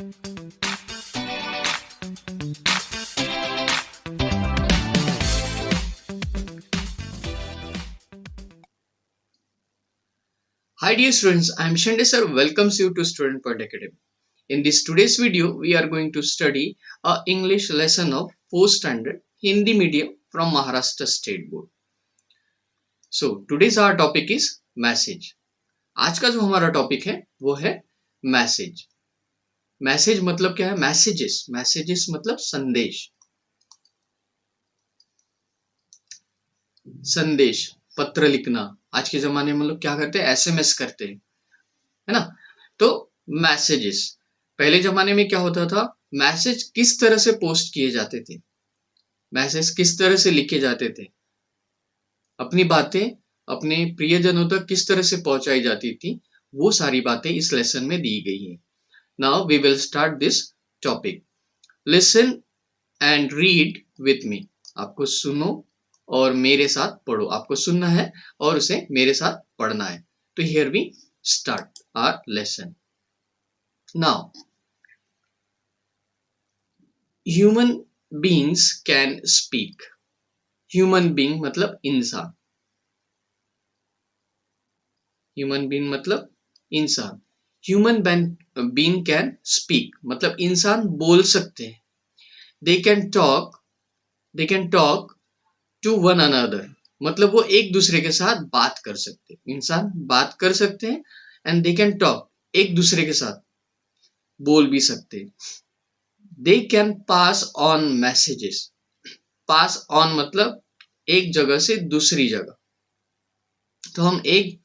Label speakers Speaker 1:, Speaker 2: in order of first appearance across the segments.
Speaker 1: Hi dear students, I am Shande sir welcomes you to Student Point Academy. In this today's video, we are going to study a English lesson of 4th standard Hindi medium from Maharashtra State Board. So today's our topic is message. आज का जो हमारा topic है वो है message. Message मतलब क्या है? मैसेजेस. मैसेजेस मतलब संदेश. संदेश, पत्र लिखना. आज के जमाने में लोग क्या करते हैं? एसएमएस करते हैं, है ना? तो मैसेजेस. पहले जमाने में क्या होता था? मैसेज किस तरह से पोस्ट किए जाते थे, मैसेज किस तरह से लिखे जाते थे, अपनी बातें अपने प्रियजनों तक किस तरह से पहुंचाई जाती थी, वो सारी बातें इस लेसन में दी गई है. Now we will start this topic. Listen and read with me. आपको सुनो और मेरे साथ पढ़ो. आपको सुनना है और उसे मेरे साथ पढ़ना है. तो here we start our lesson. Now human beings can speak. Human being मतलब इंसान. ह्यूमन बीइंग मतलब इंसान. ह्यूमन बीइंग कैन स्पीक मतलब इंसान बोल सकते हैं. They can talk to one another मतलब वो एक दूसरे के साथ बात कर सकते हैं. इंसान बात कर सकते हैं एंड दे कैन टॉक, एक दूसरे के साथ बोल भी सकते हैं. They can pass on messages. Pass on मतलब एक जगह से दूसरी जगह. तो हम एक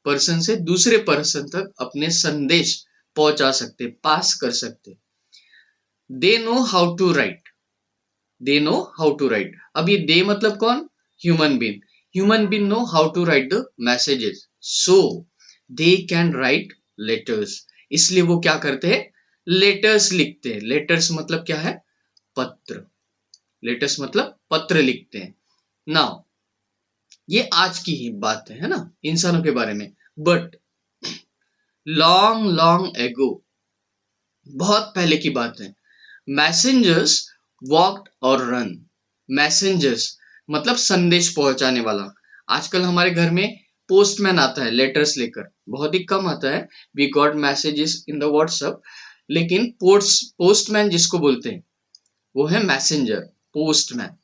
Speaker 1: पर्सन से दूसरे पर्सन तक अपने संदेश पहुंचा सकते, पास कर सकते. They know how to write. They know how to write. अब ये दे मतलब कौन? Human being. Human being know how to write the messages, so they can write letters. इसलिए वो क्या करते हैं? लेटर्स लिखते हैं. लेटर्स मतलब क्या है? पत्र. लेटर्स मतलब पत्र लिखते हैं. नाउ ये आज की ही बात है ना, इंसानों के बारे में. बट लॉन्ग लॉन्ग एगो, बहुत पहले की बात है, मैसेंजर्स वॉकड और रन. मैसेंजर्स मतलब संदेश पहुंचाने वाला. आजकल हमारे घर में पोस्टमैन आता है लेटर्स लेकर, बहुत ही कम आता है. We got messages in the WhatsApp. लेकिन पोस्टमैन जिसको बोलते हैं वो है मैसेंजर, पोस्टमैन.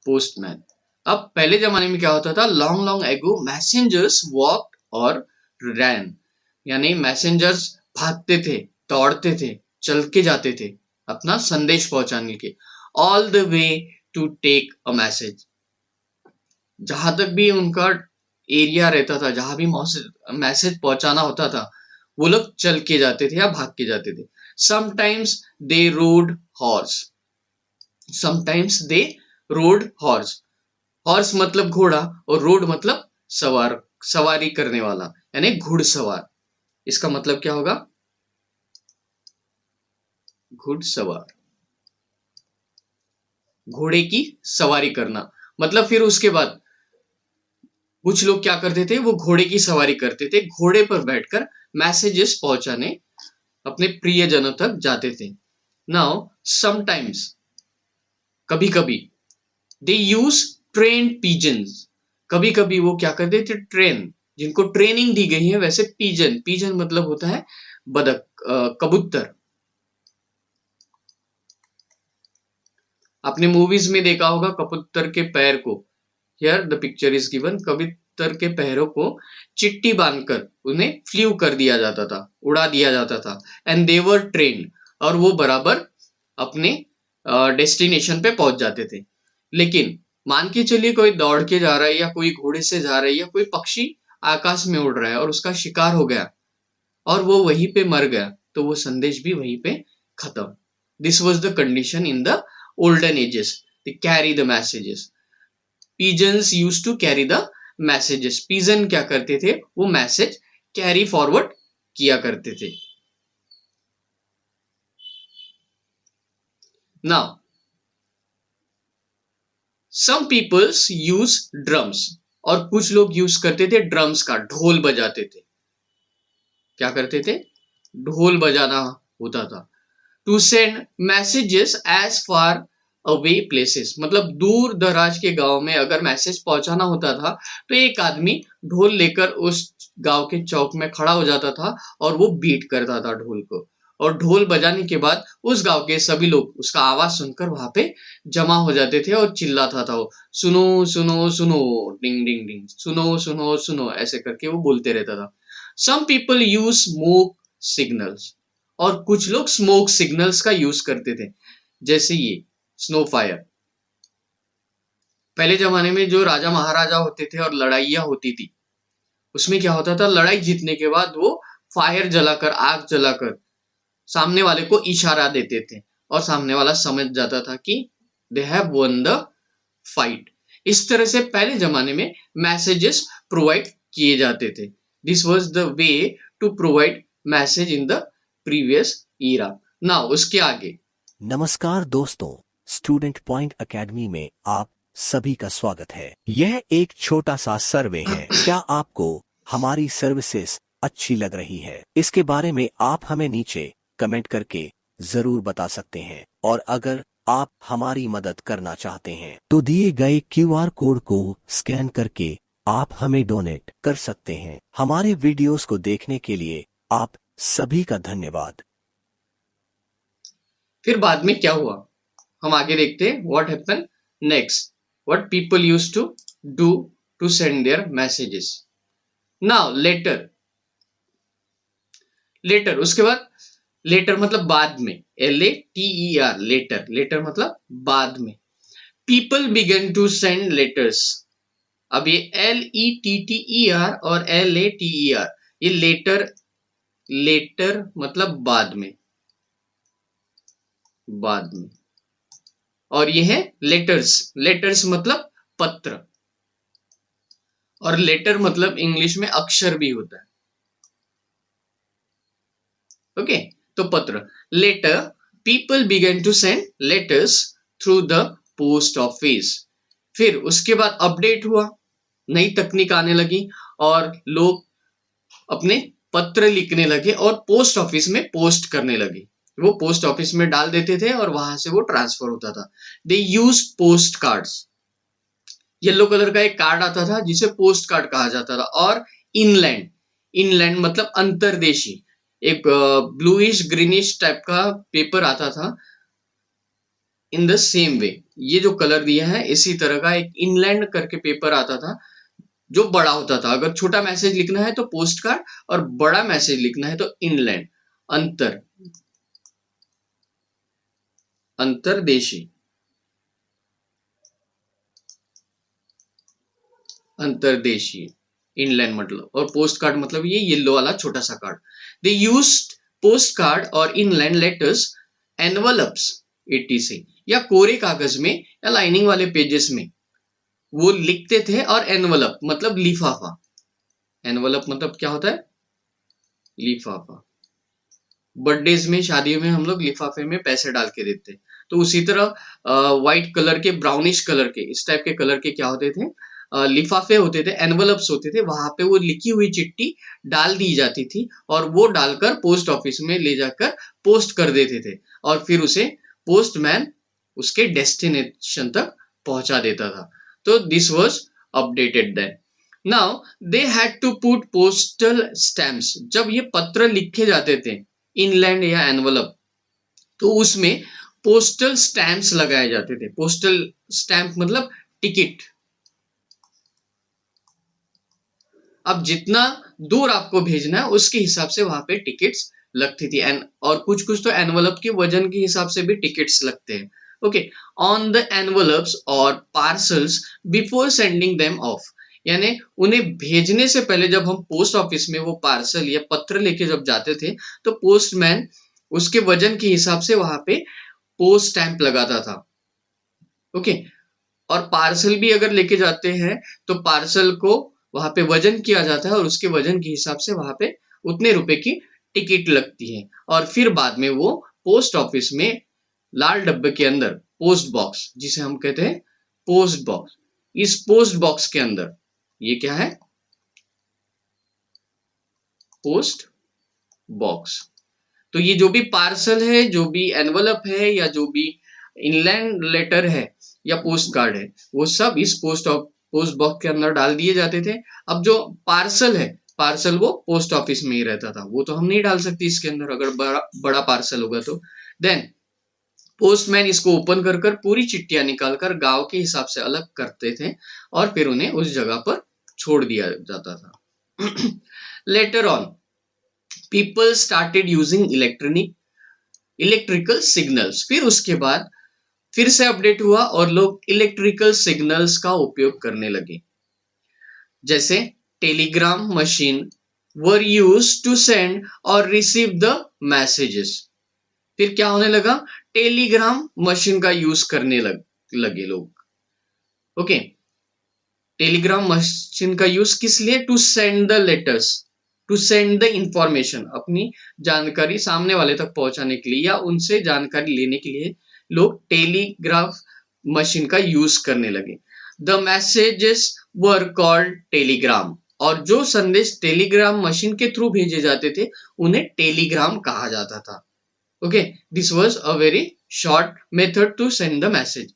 Speaker 1: पोस्टमैन. अब पहले जमाने में क्या होता था? Long long ago messengers walked और रैन. यानी मैसेंजर्स भागते थे, दौड़ते थे, चल के जाते थे अपना संदेश पहुंचाने के. All the way to take a message. जहां तक भी उनका एरिया रहता था, जहां भी मैसेज पहुंचाना होता था, वो लोग चल के जाते थे या भाग के जाते थे. Sometimes they road horse. Sometimes they road horse. Horse मतलब घोड़ा और रोड मतलब सवारी करने वाला, यानी घुड़सवार. इसका मतलब क्या होगा? घुड़सवार, घोड़े की सवारी करना. मतलब फिर उसके बाद कुछ लोग क्या करते थे? वो घोड़े की सवारी करते थे, घोड़े पर बैठकर मैसेजेस पहुंचाने अपने प्रियजनों तक जाते थे. नाउ समटाइम्स, कभी कभी, दे यूज ट्रेन पिजन्स. कभी कभी वो क्या करते थे? ट्रेन, जिनको ट्रेनिंग दी गई है वैसे पिजन. पिजन मतलब होता है बदक, कबूतर. आपने मूवीज में देखा होगा कबूतर के पैर को. Here the picture is given. कबूतर के पैरों को चिट्टी बांधकर उन्हें फ्लू कर दिया जाता था, उड़ा दिया जाता था. एंड दे वर ट्रेन्ड, और वो बराबर अपने डेस्टिनेशन पे पहुंच जाते थे. लेकिन मान के चलिए कोई दौड़ के जा रहा है या कोई घोड़े से जा रहा है या कोई पक्षी आकाश में उड़ रहा है और उसका शिकार हो गया और वो वहीं पे मर गया, तो वो संदेश भी वहीं पे खत्म. This was the condition in the olden ages. They carry the messages. Pigeons use to carry the messages. Pigeon क्या करते थे? वो मैसेज कैरी फॉरवर्ड किया करते थे. Now some peoples use drums. और कुछ लोग यूज करते थे ड्रम्स का, ढोल बजाते थे. क्या करते थे, ढोल बजाना होता था। To send messages as far away places, मतलब दूर दराज के गांव में अगर मैसेज पहुंचाना होता था तो एक आदमी ढोल लेकर उस गांव के चौक में खड़ा हो जाता था और वो बीट करता था ढोल को, और ढोल बजाने के बाद उस गांव के सभी लोग उसका आवाज सुनकर वहां पे जमा हो जाते थे और चिल्लाता था वो, सुनो सुनो सुनो, डिंग डिंग डिंग, सुनो सुनो सुनो, ऐसे करके वो बोलते रहता था। Some people use smoke signals, और कुछ लोग स्मोक सिग्नल्स का यूज करते थे, जैसे ये स्नो फायर। पहले जमाने में जो राजा महाराजा होते थे और लड़ाइयाँ होती थी, उसमें क्या होता था, लड़ाई जीतने के बाद वो फायर जलाकर, आग जलाकर सामने वाले को इशारा देते थे और सामने वाला समझ जाता था कि they have one the fight. इस तरह से पहले जमाने में मैसेजेस प्रोवाइड किए जाते थे। This was the way to provide message in the previous era. Now उसके आगे,
Speaker 2: नमस्कार दोस्तों, स्टूडेंट पॉइंट एकेडमी में आप सभी का स्वागत है। यह एक छोटा सा सर्वे है। क्या आपको हमारी सर्विसेज अच्छी लग रही है? इसके बारे में आप हमें नीचे कमेंट करके जरूर बता सकते हैं। और अगर आप हमारी मदद करना चाहते हैं तो दिए गए क्यूआर कोड को स्कैन करके आप हमें डोनेट कर सकते हैं। हमारे वीडियोस को देखने के लिए आप सभी का धन्यवाद।
Speaker 1: फिर बाद में क्या हुआ, हम आगे देखते हैं। What happen next, what people use to do to send their messages. Now letter, letter उसके बाद, लेटर मतलब बाद में, LATER, लेटर, लेटर मतलब बाद में। People began to send letters. अब ये LETTER और LATER, ये लेटर, लेटर मतलब बाद में, बाद में, और ये है लेटर्स, लेटर्स मतलब पत्र, और लेटर मतलब इंग्लिश में अक्षर भी होता है। ओके, तो पत्र, letter, people began to send letters through the post office. फिर उसके बाद अपडेट हुआ, नई तकनीक आने लगी और लोग अपने पत्र लिखने लगे और पोस्ट ऑफिस में पोस्ट करने लगे। वो पोस्ट ऑफिस में डाल देते थे और वहां से वो ट्रांसफर होता था। They use post cards, yellow colour का एक कार्ड आता था जिसे पोस्ट कार्ड कहा जाता था। और इनलैंड, इनलैंड मतलब अंतरदेशी, एक ब्लूइश ग्रीनिश टाइप का पेपर आता था। इन द सेम वे, ये जो कलर दिया है इसी तरह का एक इनलैंड करके पेपर आता था जो बड़ा होता था। अगर छोटा मैसेज लिखना है तो पोस्ट कार्ड, और बड़ा मैसेज लिखना है तो इनलैंड, अंतर, अंतरदेशी, अंतरदेशीय, इनलैंड मतलब, और पोस्ट कार्ड मतलब ये येलो वाला छोटा सा card. They used post card और इनलैंड लेटर्स, एनवलप्स, etc, या कोरे कागज में या लाइनिंग वाले पेजेस में वो लिखते थे। और एनवलप मतलब लिफाफा, एनवलप मतलब क्या होता है, लिफाफा। बर्थडेज में, शादियों में हम लोग लिफाफे में पैसे डाल के देते हैं। तो उसी तरह व्हाइट कलर के, ब्राउनिश कलर के, इस टाइप के कलर के क्या होते थे, लिफाफे होते थे, एनवलप्स होते थे। वहां पे वो लिखी हुई चिट्ठी डाल दी जाती थी और वो डालकर पोस्ट ऑफिस में ले जाकर पोस्ट कर देते थे, और फिर उसे पोस्टमैन उसके डेस्टिनेशन तक पहुंचा देता था। तो this was updated then. Now they had to put postal stamps. जब ये पत्र लिखे जाते थे इनलैंड या एनवलप, तो उसमें पोस्टल स्टैम्प्स लगाए जाते थे। पोस्टल स्टैम्प मतलब टिकट। अब जितना दूर आपको भेजना है उसके हिसाब से वहां पे टिकट्स लगती थी। एंड और कुछ कुछ तो एनवलप के वजन के हिसाब से भी टिकट्स लगते हैं। ओके, ऑन द एनवलप्स और parcels before sending them of, यानी उन्हें भेजने से पहले जब हम पोस्ट ऑफिस में वो पार्सल या पत्र लेके जब जाते थे तो पोस्टमैन उसके वजन के हिसाब से वहां पे पोस्ट स्टैंप लगाता था। ओके, और पार्सल भी अगर लेके जाते हैं तो पार्सल को वहां पे वजन किया जाता है और उसके वजन के हिसाब से वहां पे उतने रुपए की टिकट लगती है। और फिर बाद में वो पोस्ट ऑफिस में लाल डब्बे के अंदर, पोस्ट बॉक्स जिसे हम कहते हैं पोस्ट बॉक्स, इस पोस्ट बॉक्स के अंदर, ये क्या है, पोस्ट बॉक्स। तो ये जो भी पार्सल है, जो भी एनवलप है, या जो भी इनलैंड लेटर है या पोस्ट कार्ड है, वो सब इस पोस्ट बॉक्स के अंदर डाल दिए जाते थे। अब जो पार्सल है, पार्सल वो पोस्ट ऑफिस में ही रहता था, वो तो हम नहीं डाल सकते इसके अंदर, अगर बड़ा पार्सल होगा तो। देन पोस्टमैन इसको ओपन कर कर पूरी चिट्ठियां निकालकर गांव के हिसाब से अलग करते थे और फिर उन्हें उस जगह पर छोड़ दिया जाता था। Later on people started using electrical signals. फिर उसके बाद फिर से अपडेट हुआ और लोग इलेक्ट्रिकल सिग्नल्स का उपयोग करने लगे। जैसे telegram machine were use to send और रिसीव द मैसेजेस। फिर क्या होने लगा, टेलीग्राम मशीन का यूज करने लगे लोग। ओके, टेलीग्राम मशीन का यूज किस लिए, to send the letters, to send the information, अपनी जानकारी सामने वाले तक पहुंचाने के लिए या उनसे जानकारी लेने के लिए लोग टेलीग्राफ मशीन का यूज करने लगे। The messages were called Telegram, और जो संदेश टेलीग्राम मशीन के थ्रू भेजे जाते थे उन्हें टेलीग्राम कहा जाता था। Okay, this was a very short method to send the message.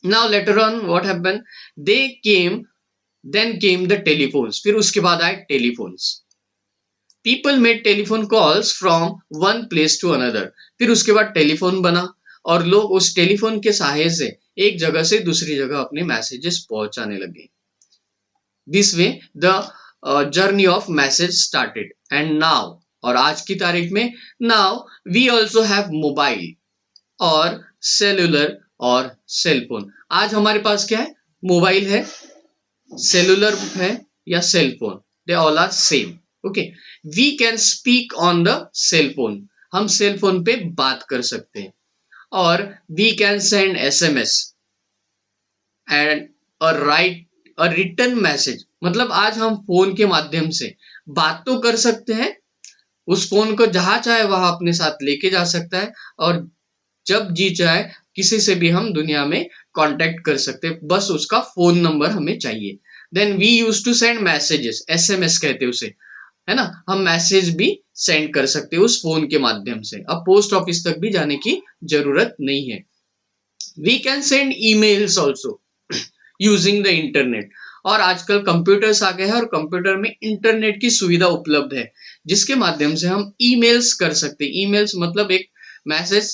Speaker 1: Now later on what happened, they came then came the telephones. फिर उसके बाद आए telephones. People made telephone calls from one place to another. फिर उसके बाद telephone बना और लोग उस टेलीफोन के सहारे से एक जगह से दूसरी जगह अपने मैसेजेस पहुंचाने लगे। This way the journey of message started and now, और आज की तारीख में now we also have mobile और सेलुलर और सेलफोन। आज हमारे पास क्या है, मोबाइल है, सेलुलर है या cellphone, they all are same. Okay, we can speak on the cellphone, हम सेलफोन पे बात कर सकते हैं। और we can send SMS and write a return message. मतलब आज हम फोन के माध्यम से बात तो कर सकते हैं, उस फोन को जहां चाहे वहां अपने साथ लेके जा सकता है, और जब जी चाहे किसी से भी हम दुनिया में कांटेक्ट कर सकते हैं, बस उसका फोन नंबर हमें चाहिए। Then we use to send messages, SMS कहते हैं उसे, है ना, हम मैसेज भी सेंड कर सकते हैं उस फोन के माध्यम से। अब पोस्ट ऑफिस तक भी जाने की जरूरत नहीं है। We can send emails also using the internet. और आजकल कंप्यूटर्स आ गए हैं और कंप्यूटर में इंटरनेट की सुविधा उपलब्ध है, जिसके माध्यम से हम ईमेल्स कर सकते हैं। ईमेल्स मतलब एक मैसेज,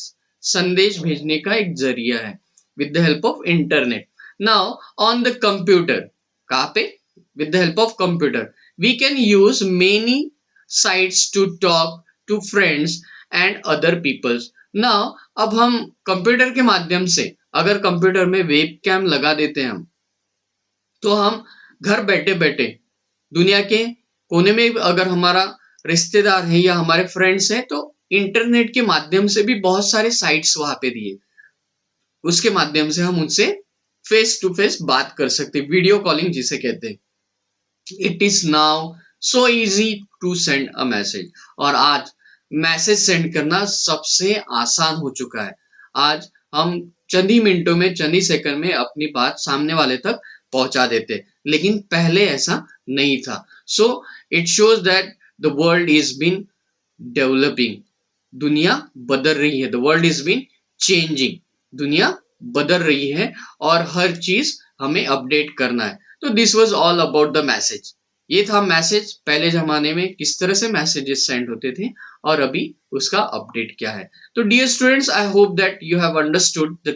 Speaker 1: संदेश भेजने का एक जरिया है with the help of internet. Now on the computer, कहाँ पे, with the help of computer we can use many sites to talk to friends and other peoples. Now अब हम कंप्यूटर के माध्यम से, अगर कंप्यूटर में वेब कैम लगा देते हैं हम, तो हम घर बैठे बैठे दुनिया के कोने में अगर हमारा रिश्तेदार है या हमारे फ्रेंड्स हैं, तो इंटरनेट के माध्यम से भी बहुत सारे साइट्स वहां पे दिए, उसके माध्यम से हम उनसे फेस टू फेस बात कर सकते हैं, वीडियो कॉलिंग जिसे कहते हैं। It is now so easy to send a message. और आज मैसेज सेंड करना सबसे आसान हो चुका है। आज हम चंद ही मिनटों में, चंद ही सेकंड में अपनी बात सामने वाले तक पहुंचा देते, लेकिन पहले ऐसा नहीं था। So it shows that the world is been developing, दुनिया बदल रही है, the world is been changing, दुनिया बदल रही है और हर चीज हमें अपडेट करना है। तो this was all about the message. ये था मैसेज, पहले जमाने में किस तरह से मैसेजेस सेंड होते थे और अभी उसका अपडेट क्या है। तो dear students, I hope that you have understood the